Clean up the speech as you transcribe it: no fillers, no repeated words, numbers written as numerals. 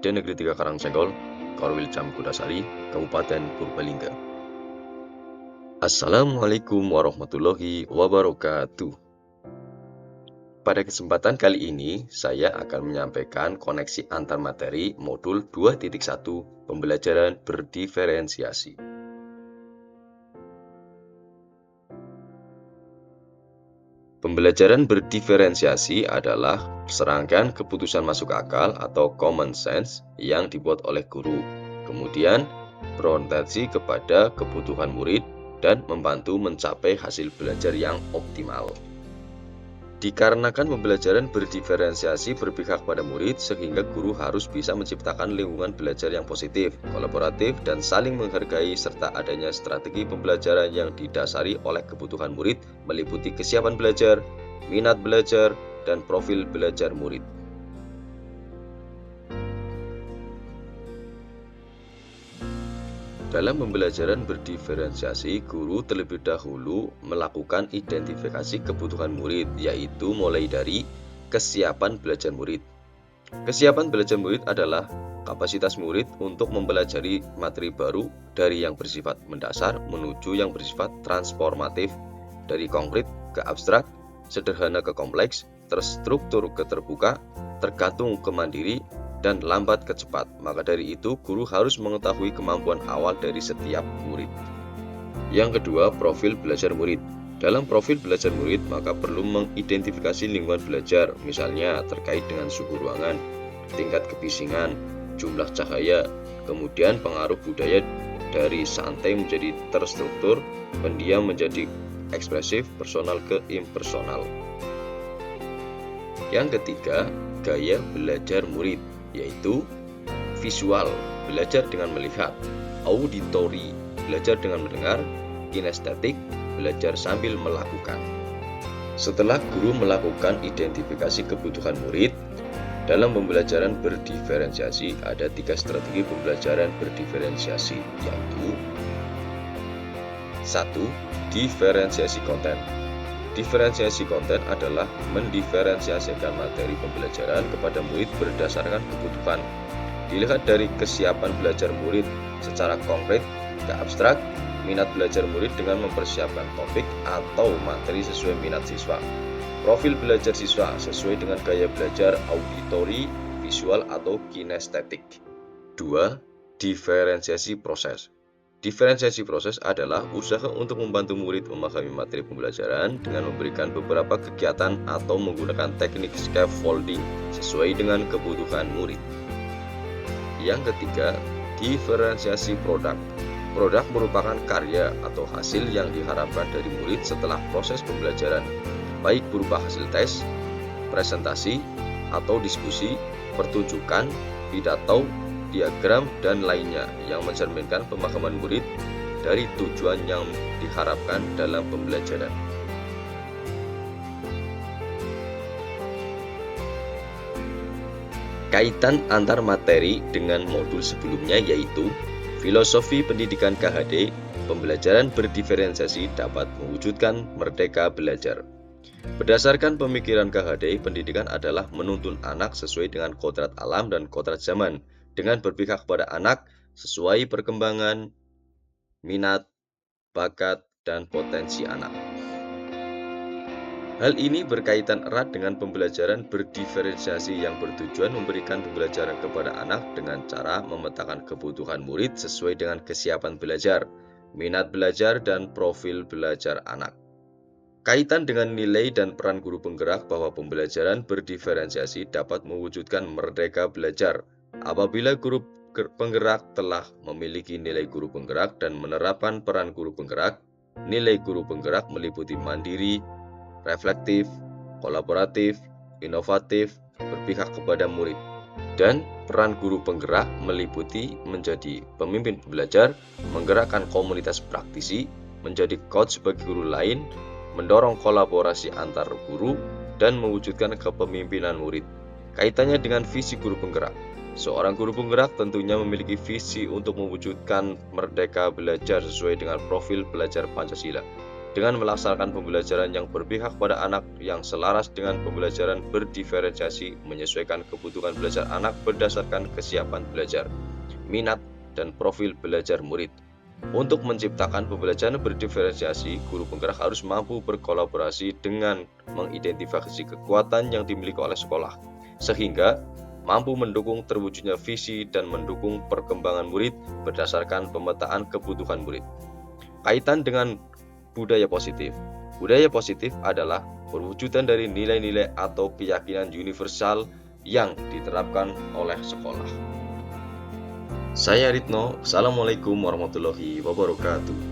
SD Negeri 3 Karangsenggol, Korwil Cam Kudasari, Kabupaten Purbalingga. Assalamualaikum warahmatullahi wabarakatuh. Pada kesempatan kali ini, saya akan menyampaikan koneksi antar materi modul 2.1 pembelajaran berdiferensiasi. Pembelajaran berdiferensiasi adalah serangkaian keputusan masuk akal atau common sense yang dibuat oleh guru, kemudian berorientasi kepada kebutuhan murid dan membantu mencapai hasil belajar yang optimal. Dikarenakan pembelajaran berdiferensiasi berpihak pada murid, sehingga guru harus bisa menciptakan lingkungan belajar yang positif, kolaboratif, dan saling menghargai, serta adanya strategi pembelajaran yang didasari oleh kebutuhan murid, meliputi kesiapan belajar, minat belajar, dan profil belajar murid. Dalam pembelajaran berdiferensiasi, guru terlebih dahulu melakukan identifikasi kebutuhan murid, yaitu mulai dari kesiapan belajar murid. Kesiapan belajar murid adalah kapasitas murid untuk mempelajari materi baru dari yang bersifat mendasar menuju yang bersifat transformatif, dari konkret ke abstrak, sederhana ke kompleks, terstruktur ke terbuka, tergantung ke mandiri, dan lambat ke cepat. Maka dari itu, guru harus mengetahui kemampuan awal dari setiap murid. Yang kedua, profil belajar murid. Dalam profil belajar murid, maka perlu mengidentifikasi lingkungan belajar, misalnya terkait dengan suhu ruangan, tingkat kebisingan, jumlah cahaya, kemudian pengaruh budaya dari santai menjadi terstruktur, pendiam menjadi ekspresif, personal ke impersonal. Yang ketiga, gaya belajar murid, yaitu visual, belajar dengan melihat, auditory, belajar dengan mendengar, kinestetik, belajar sambil melakukan. Setelah guru melakukan identifikasi kebutuhan murid, dalam pembelajaran berdiferensiasi ada 3 strategi pembelajaran berdiferensiasi, yaitu 1. Diferensiasi konten. Diferensiasi konten adalah mendiferensiasikan materi pembelajaran kepada murid berdasarkan kebutuhan. Dilihat dari kesiapan belajar murid secara konkret ke abstrak, minat belajar murid dengan mempersiapkan topik atau materi sesuai minat siswa. Profil belajar siswa sesuai dengan gaya belajar auditory, visual, atau kinestetik. 2. Diferensiasi proses. Diferensiasi proses adalah usaha untuk membantu murid memahami materi pembelajaran dengan memberikan beberapa kegiatan atau menggunakan teknik scaffolding sesuai dengan kebutuhan murid. Yang ketiga, diferensiasi produk. Produk merupakan karya atau hasil yang diharapkan dari murid setelah proses pembelajaran, baik berupa hasil tes, presentasi, atau diskusi, pertunjukan, pidato, diagram, dan lainnya yang mencerminkan pemahaman murid dari tujuan yang diharapkan dalam pembelajaran. Kaitan antar materi dengan modul sebelumnya yaitu filosofi pendidikan KHD, pembelajaran berdiferensiasi dapat mewujudkan merdeka belajar. Berdasarkan pemikiran KHD, pendidikan adalah menuntun anak sesuai dengan kodrat alam dan kodrat zaman, dengan berpihak kepada anak sesuai perkembangan, minat, bakat, dan potensi anak. Hal ini berkaitan erat dengan pembelajaran berdiferensiasi yang bertujuan memberikan pembelajaran kepada anak dengan cara memetakan kebutuhan murid sesuai dengan kesiapan belajar, minat belajar, dan profil belajar anak. Kaitan dengan nilai dan peran guru penggerak bahwa pembelajaran berdiferensiasi dapat mewujudkan merdeka belajar apabila guru penggerak telah memiliki nilai guru penggerak dan menerapkan peran guru penggerak. Nilai guru penggerak meliputi mandiri, reflektif, kolaboratif, inovatif, berpihak kepada murid. Dan peran guru penggerak meliputi menjadi pemimpin belajar, menggerakkan komunitas praktisi, menjadi coach bagi guru lain, mendorong kolaborasi antar guru, dan mewujudkan kepemimpinan murid. Kaitannya dengan visi guru penggerak. Seorang guru penggerak tentunya memiliki visi untuk mewujudkan merdeka belajar sesuai dengan profil belajar Pancasila. Dengan melaksanakan pembelajaran yang berpihak pada anak yang selaras dengan pembelajaran berdiferensiasi, menyesuaikan kebutuhan belajar anak berdasarkan kesiapan belajar, minat, dan profil belajar murid. Untuk menciptakan pembelajaran berdiferensiasi, guru penggerak harus mampu berkolaborasi dengan mengidentifikasi kekuatan yang dimiliki oleh sekolah, sehingga mampu mendukung terwujudnya visi dan mendukung perkembangan murid berdasarkan pemetaan kebutuhan murid. Kaitan dengan budaya positif. Budaya positif adalah perwujudan dari nilai-nilai atau keyakinan universal yang diterapkan oleh sekolah. Saya Ritno, Assalamualaikum warahmatullahi wabarakatuh.